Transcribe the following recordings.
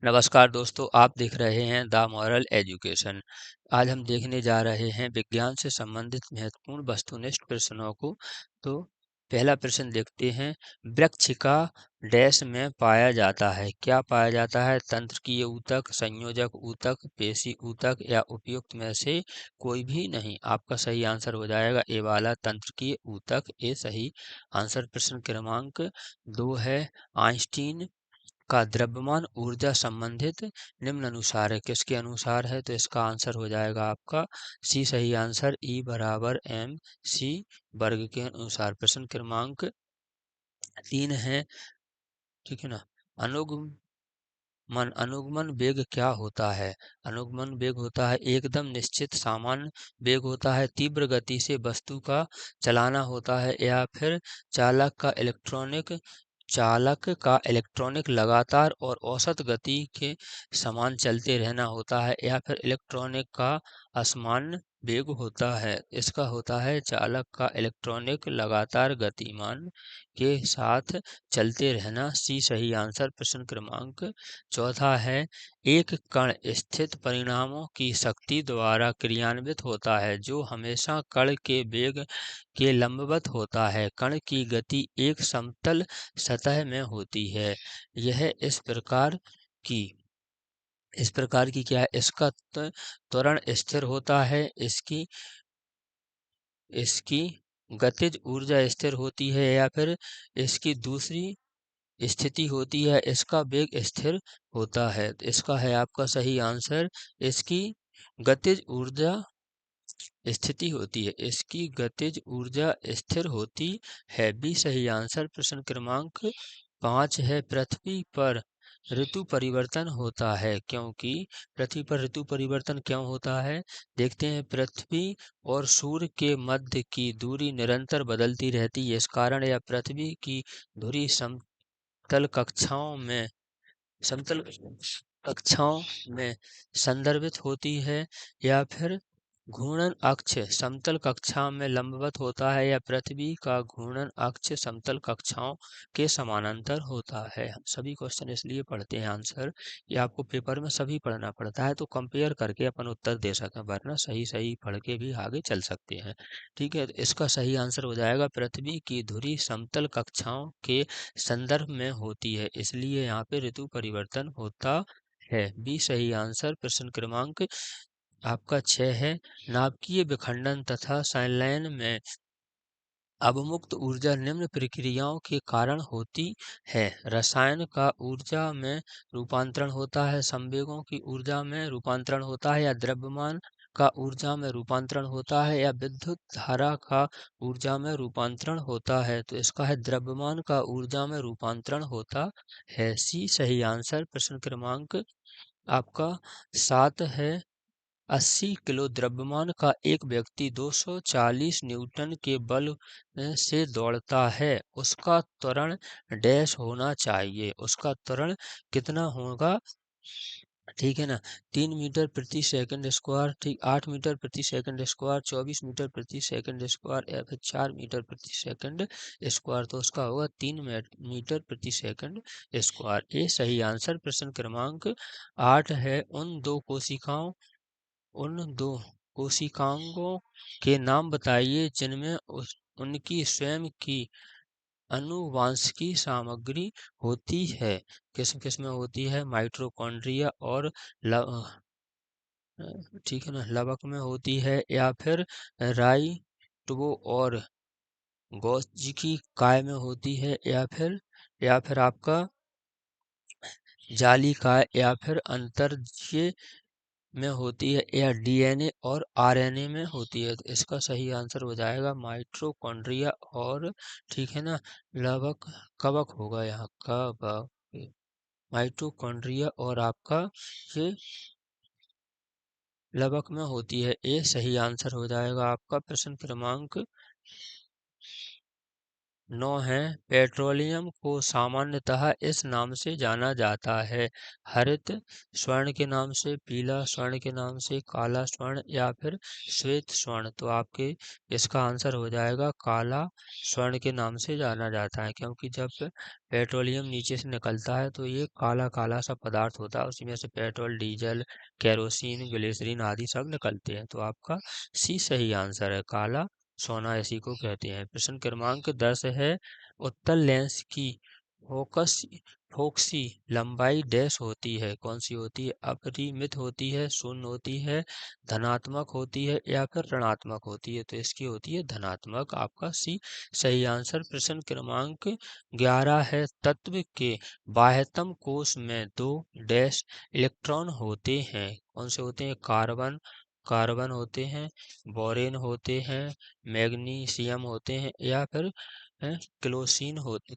नमस्कार दोस्तों, आप देख रहे हैं द मॉरल एजुकेशन। आज हम देखने जा रहे हैं विज्ञान से संबंधित महत्वपूर्ण वस्तुनिष्ठ प्रश्नों को। तो पहला प्रश्न देखते हैं। वृक्ष का डैश में पाया जाता है। क्या पाया जाता है? तंत्रिकीय ऊतक, संयोजक ऊतक, पेशी ऊतक या उपयुक्त में से कोई भी नहीं। आपका सही आंसर हो जाएगा ए वाला, तंत्रिकीय ऊतक। ए सही आंसर। प्रश्न क्रमांक 2 है। आइंस्टीन का द्रव्यमान ऊर्जा संबंधित निम्न अनुसार है। किसके अनुसार है? तो इसका आंसर हो जाएगा आपका सी सही आंसर। ई बराबर एम सी वर्ग के अनुसार। प्रश्न क्रमांक 3 है। ठीक है ना। अनुगमन वेग क्या होता है? अनुगमन वेग होता है एकदम निश्चित सामान्य वेग होता है, तीव्र गति से वस्तु का चलाना होता है, या फिर चालक का इलेक्ट्रॉनिक लगातार और औसत गति के समान चलते रहना होता है, या फिर इलेक्ट्रॉनिक का असमान वेग होता है। इसका होता है चालक का इलेक्ट्रॉनिक लगातार गतिमान के साथ चलते रहना। सी सही आंसर। प्रश्न क्रमांक 4 है। एक कण स्थित परिणामों की शक्ति द्वारा क्रियान्वित होता है जो हमेशा कण के वेग के लंबवत होता है। कण की गति एक समतल सतह में होती है। यह इस प्रकार की क्या है? इसका त्वरण स्थिर होता है। इसकी गतिज ऊर्जा स्थिर होती है, या फिर इसकी दूसरी स्थिति होती है, इसका वेग स्थिर होता है। तो इसका है आपका सही आंसर। इसकी गतिज ऊर्जा स्थिति होती है, इसकी गतिज ऊर्जा स्थिर होती है। बी सही आंसर। प्रश्न क्रमांक 5 है। पृथ्वी पर ऋतु परिवर्तन होता है क्योंकि पृथ्वी पर ऋतु परिवर्तन क्यों होता है? देखते हैं। पृथ्वी और सूर्य के मध्य की दूरी निरंतर बदलती रहती है। इस कारण यह पृथ्वी की धुरी समतल समतल कक्षाओं में संदर्भित होती है, या फिर घूर्णन अक्ष समतल कक्षाओं में लंबवत होता है, या पृथ्वी का घूर्णन अक्ष समतल कक्षाओं के समानांतर होता है। हम सभी क्वेश्चन इसलिए पढ़ते हैं आंसर, ये आपको पेपर में सभी पढ़ना पड़ता है, तो कंपेयर करके अपन उत्तर दे सकें, वरना सही सही पढ़ के भी आगे चल सकते हैं। ठीक है, तो इसका सही आंसर हो जाएगा पृथ्वी की धुरी समतल कक्षाओं के संदर्भ में होती है, इसलिए यहाँ पे ऋतु परिवर्तन होता है। बी सही आंसर। प्रश्न क्रमांक आपका 6 है। नाभिकीय विखंडन तथा संलयन में अवमुक्त ऊर्जा निम्न प्रक्रियाओं के कारण होती है। रसायन का ऊर्जा में रूपांतरण होता है, संवेगों की ऊर्जा में रूपांतरण होता है, या द्रव्यमान का ऊर्जा में रूपांतरण होता है, या विद्युत धारा का ऊर्जा में रूपांतरण होता है। तो इसका है द्रव्यमान का ऊर्जा में रूपांतरण होता है। सी सही आंसर। प्रश्न क्रमांक आपका 7 है। 80 किलो द्रव्यमान का एक व्यक्ति 240 न्यूटन के बल से दौड़ता है। उसका त्वरण डैश होना चाहिए। उसका त्वरण कितना होगा? ठीक है ना। 3 मीटर प्रति सेकंड स्क्वायर, ठीक, 8 मीटर प्रति सेकंड स्क्वायर, 24 मीटर प्रति सेकंड स्क्वायर, या फिर 4 मीटर प्रति सेकंड स्क्वायर। तो उसका होगा 3 मीटर प्रति सेकंड स्क्वायर। ये सही आंसर। प्रश्न क्रमांक 8 है। उन दो कोशिकाओं के नाम बताइए जिनमें उनकी स्वयं की आनुवांशिकी सामग्री होती है। किस्म किस्म में होती है? माइटोकॉन्ड्रिया और ठीक है ना, लवक में होती है, या फिर राइबो और गोल्गी काय में होती है, या फिर आपका जालिकाय, या फिर अंतर्जीय में होती है, या डीएनए और आरएनए में होती है। तो इसका सही आंसर हो जाएगा माइटोकॉन्ड्रिया और, ठीक है ना, लवक कवक होगा यहाँ कवक। माइटोकॉन्ड्रिया और आपका ये लवक में होती है। ये सही आंसर हो जाएगा आपका। प्रश्न क्रमांक 9 है, पेट्रोलियम को सामान्यतः इस नाम से जाना जाता है: हरित स्वर्ण के नाम से, पीला स्वर्ण के नाम से, काला स्वर्ण या फिर श्वेत स्वर्ण। तो आपके इसका आंसर हो जाएगा काला स्वर्ण के नाम से जाना जाता है, क्योंकि जब पेट्रोलियम नीचे से निकलता है तो ये काला काला सा पदार्थ होता है, उसी में से पेट्रोल, डीजल, केरोसिन, ग्लिसरीन आदि सब निकलते हैं। तो आपका सी सही आंसर है, काला सोना इसी को कहते हैं। प्रश्न क्रमांक 10 है, उत्तल लेंस की फोकस फोक्सी लंबाई डैश होती है, कौन सी होती है? अपरिमित होती है, शून्य होती है, धनात्मक होती है या फिर ऋणात्मक होती है? तो इसकी होती है धनात्मक, आपका सी सही आंसर। प्रश्न क्रमांक 11 है, तत्व के बाह्यतम कोश में दो डैश इलेक्ट्रॉन होते हैं, कौन से होते हैं? कार्बन कार्बन होते हैं, बोरेन होते हैं, मैग्नीशियम होते हैं या फिर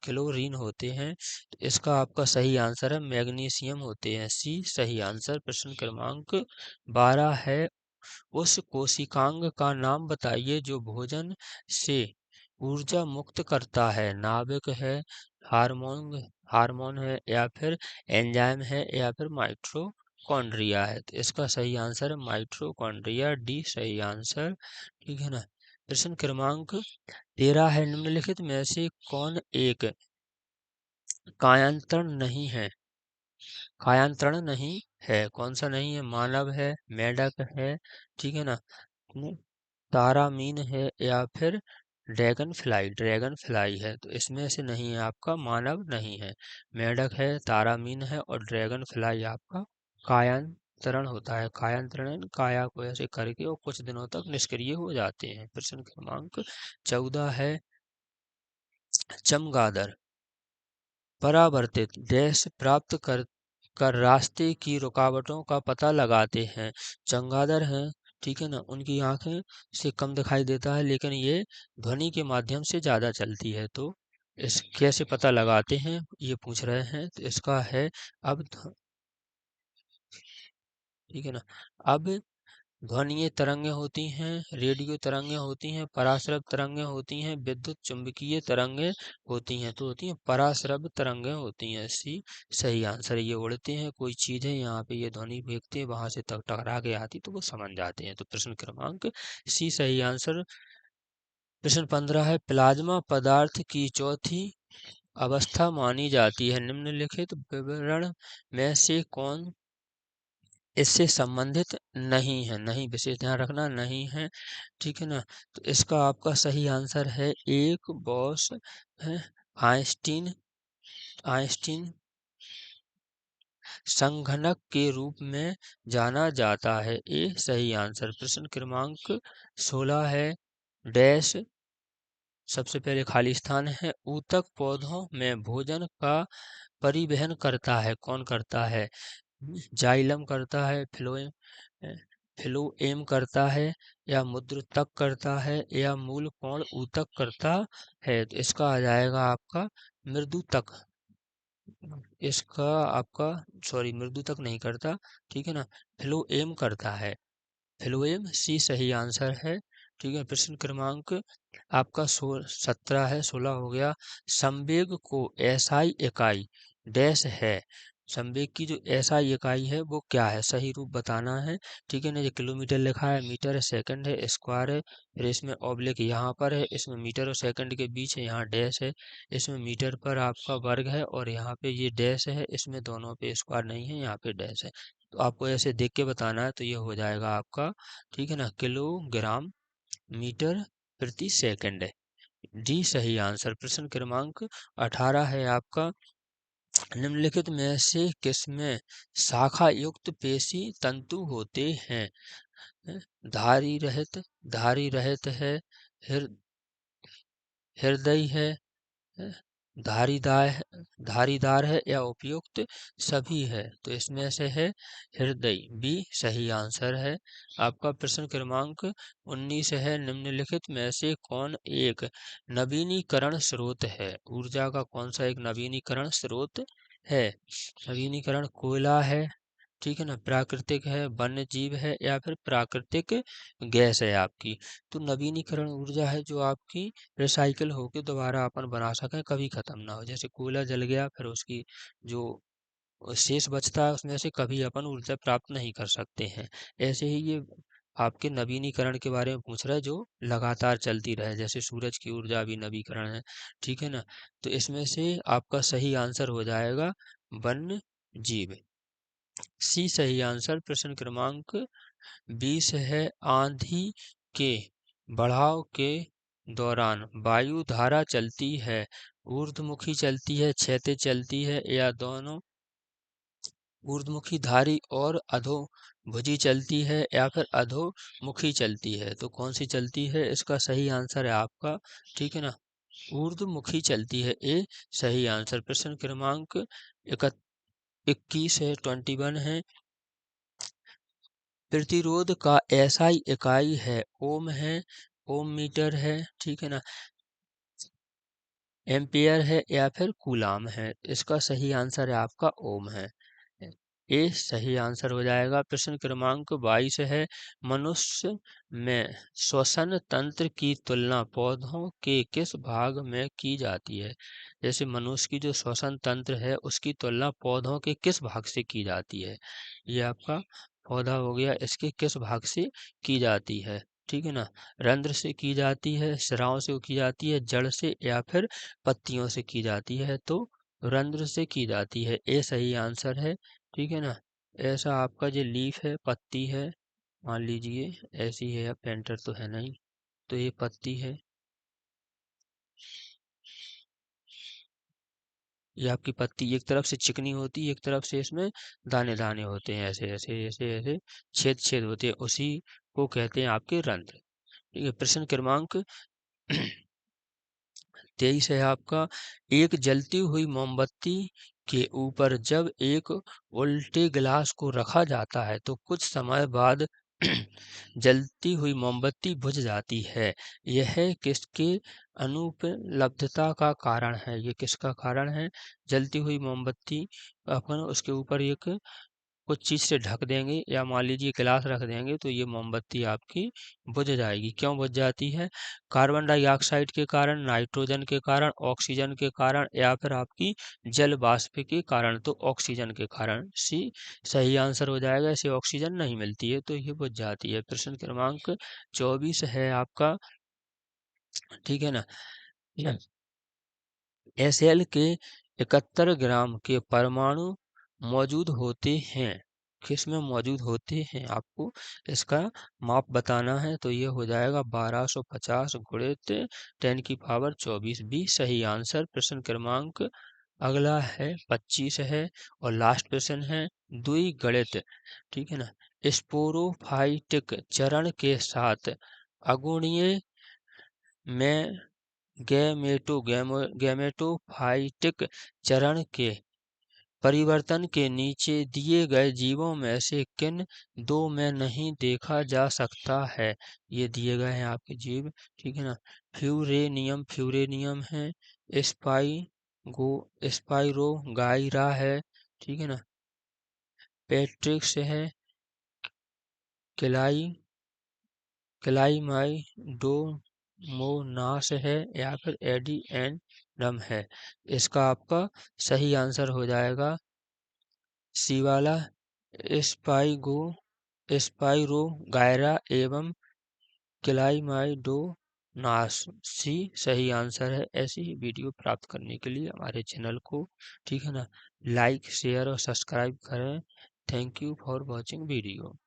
क्लोरीन होते हैं। तो इसका आपका सही आंसर है मैग्नीशियम होते हैं, सी सही आंसर। प्रश्न क्रमांक 12 है, उस कोशिकांग का नाम बताइए जो भोजन से ऊर्जा मुक्त करता है: नाभिक है, हार्मोन हार्मोन है या फिर एंजाइम है या फिर माइटोकॉन्ड्रिया है? तो इसका सही आंसर है माइटोकॉन्ड्रिया, डी सही आंसर। ठीक है ना। प्रश्न क्रमांक 13 है, निम्नलिखित में से कौन एक कायांतरण नहीं है? कायांतरण नहीं है, कौन सा नहीं है? मानव है, मेंढक है, ठीक है ना, तारामीन है या फिर ड्रैगन फ्लाई है? तो इसमें से नहीं है, आपका मानव नहीं है, मेंढक है, तारामीन है और ड्रैगन फ्लाई आपका कायांतरण होता है। कायांतरण काया को ऐसे करके और कुछ दिनों तक निष्क्रिय हो जाते हैं। प्रश्न क्रमांक 14 है, चमगादड़ परावर्तित डैश प्राप्त कर रास्ते की रुकावटों का पता लगाते हैं। चमगादड़ हैं, ठीक है ना, उनकी आंखें से कम दिखाई देता है लेकिन ये ध्वनि के माध्यम से ज्यादा चलती है। तो इस कैसे पता लगाते हैं ये पूछ रहे हैं, तो इसका है अब ठीक है ना, अब ध्वनीय तरंगें होती हैं, रेडियो तरंगें होती हैं, पराश्रव तरंगें होती हैं, विद्युत चुम्बकीय तरंगें होती हैं। तो होती हैं पराश्रव तरंगें होती हैं, सी सही आंसर। ये उड़ते हैं, कोई चीज है यहाँ पे ये ध्वनि फेंकते हैं, वहां से तक टकरा के आती तो वो समझ जाते हैं। तो प्रश्न क्रमांक सी सही आंसर। प्रश्न 15 है, प्लाज्मा पदार्थ की चौथी अवस्था मानी जाती है, निम्नलिखित विवरण में से कौन इससे संबंधित नहीं है? नहीं, विशेष ध्यान रखना, नहीं है, ठीक है ना। तो इसका आपका सही आंसर है एक बॉस है, आइंस्टीन आइंस्टीन संघनक के रूप में जाना जाता है, ए सही आंसर। प्रश्न क्रमांक 16 है, डैश सबसे पहले खाली स्थान है, ऊतक पौधों में भोजन का परिवहन करता है, कौन करता है? जाइलम करता है, फ्लोएम करता है या मूत्रतक करता है या मूल कोण ऊतक करता है? तो इसका आ जाएगा आपका मृदुतक, इसका आपका सॉरी मृदुतक नहीं करता, ठीक है ना, फ्लोएम करता है, फ्लोएम सी सही आंसर है। ठीक है। प्रश्न क्रमांक आपका 17 है, 16 हो गया। संवेग को एसआई इकाई डैश है, संवेग की जो एसआई इकाई है वो क्या है? सही रूप बताना है, ठीक है ना। ये किलोमीटर लिखा है, मीटर है, सेकंड है, स्क्वायर है, फिर इसमें ऑब्लिक यहाँ पर है, इसमें मीटर और सेकंड के बीच है, यहाँ डैश है, इसमें मीटर पर आपका वर्ग है और यहाँ पे ये डैश है, इसमें दोनों पे स्क्वायर नहीं है, यहाँ पे डैश है। तो आपको ऐसे देख के बताना है, तो ये हो जाएगा आपका, ठीक है ना, किलोग्राम मीटर प्रति सेकंड है, डी सही आंसर। प्रश्न क्रमांक 18 है आपका, निम्नलिखित में से किसमें शाखा युक्त पेशी तंतु होते हैं? धारी रहित है, हृ- हृदय है, धारीदार धारीदार है या उपयुक्त सभी है? तो इसमें से है हृदय, बी सही आंसर है आपका। प्रश्न क्रमांक 19 है, निम्नलिखित में से कौन एक नवीनीकरण स्रोत है? ऊर्जा का कौन सा एक नवीनीकरण स्रोत है? नवीनीकरण कोयला है, ठीक है ना, प्राकृतिक है, वन्य जीव है, या फिर प्राकृतिक गैस है आपकी। तो नवीनीकरण ऊर्जा है जो आपकी रिसाइकिल होके दोबारा अपन बना सकें, कभी खत्म ना हो। जैसे कोयला जल गया, फिर उसकी जो शेष बचता है उसमें से कभी अपन ऊर्जा प्राप्त नहीं कर सकते हैं। ऐसे ही ये आपके नवीनीकरण के बारे में पूछ रहा है जो लगातार चलती रहे, जैसे सूरज की ऊर्जा भी नवीकरण है। ठीक है ना, तो इसमें से आपका सही आंसर हो जाएगा वन्य जीव। सी सही आंसर। प्रश्न क्रमांक 20 है, आंधी के बढ़ाव के दौरान वायु धारा चलती है, ऊर्ध्वमुखी चलती है, क्षैतिज चलती है, या दोनों? ऊर्ध्वमुखी धारी और अधोभुजी चलती है, या फिर अधोमुखी चलती है। तो कौन सी चलती है? इसका सही आंसर है आपका, ठीक है ना, ऊर्ध्वमुखी चलती है। ए सही आंसर। प्रश्न क्रमांक 21 है, 21 है, प्रतिरोध का एसआई इकाई है, ओम है, ओम मीटर है, ठीक है ना, एम्पियर है, या फिर कूलाम है। इसका सही आंसर है आपका ओम है। ए सही आंसर हो जाएगा। प्रश्न क्रमांक 22 है, मनुष्य में श्वसन तंत्र की तुलना पौधों के किस भाग में की जाती है? जैसे मनुष्य की जो श्वसन तंत्र है उसकी तुलना पौधों के किस भाग से की जाती है? ये आपका पौधा हो गया, इसके किस भाग से की जाती है? ठीक है ना, रंध्र से की जाती है, शिराओं से की जाती है, जड़ से, या फिर पत्तियों से की जाती है? तो रंध्र से की जाती है। ए सही आंसर है। ठीक है ना, ऐसा आपका जो लीफ है, पत्ती है, मान लीजिए ऐसी है, पेंटर तो है नहीं, तो ये पत्ती है, ये आपकी पत्ती एक तरफ से चिकनी होती है, एक तरफ से इसमें दाने दाने होते हैं, ऐसे ऐसे ऐसे ऐसे छेद छेद होते हैं, उसी को कहते हैं आपके रंध्र। ठीक है, प्रश्न क्रमांक 23 है आपका, एक जलती हुई मोमबत्ती के ऊपर जब एक उल्टे गिलास को रखा जाता है तो कुछ समय बाद जलती हुई मोमबत्ती बुझ जाती है। यह किसके अनुपलब्धता का कारण है? ये किसका कारण है? जलती हुई मोमबत्ती, अपन उसके ऊपर एक कुछ चीज़ से ढक देंगे, या मान लीजिए गिलास रख देंगे, तो ये मोमबत्ती आपकी बुझ जाएगी। क्यों बुझ जाती है? कार्बन डाइऑक्साइड के कारण, नाइट्रोजन के कारण, ऑक्सीजन के कारण, या फिर आपकी जल वाष्प के कारण? तो ऑक्सीजन के कारण। सी सही आंसर हो जाएगा। इसे ऑक्सीजन नहीं मिलती है तो ये बुझ जाती है। प्रश्न क्रमांक 24 है आपका, ठीक है ना, एसएल के 71 ग्राम के परमाणु मौजूद होते हैं, किसमें मौजूद होते हैं? आपको इसका माप बताना है, तो ये हो जाएगा 1250 गुणित 10⁻²४ भी सही आंसर। प्रश्न क्रमांक अगला है 25 है, और लास्ट प्रश्न है द्विगणित, ठीक है ना, स्पोरोफाइटिक चरण के साथ अगुणीय में गैमेटोफाइटिक चरण के परिवर्तन के नीचे दिए गए जीवों में से किन दो में नहीं देखा जा सकता है? ये दिए गए हैं आपके जीव, ठीक है ना, फ्यूरेनियम, फ्यूरेनियम है, स्पाइगो स्पाइरो गायरा है, ठीक है ना, पेट्रिक्स है, क्लाई क्लाइमाइडोमोनास है, या फिर एडिएंडम है? इसका आपका सही आंसर हो जाएगा सी वाला, स्पाइगो स्पाइरो गायरा एवं क्लाइमाइडोनास। सी सही आंसर है। ऐसी ही वीडियो प्राप्त करने के लिए हमारे चैनल को, ठीक है ना, लाइक शेयर और सब्सक्राइब करें। Thank you for watching video.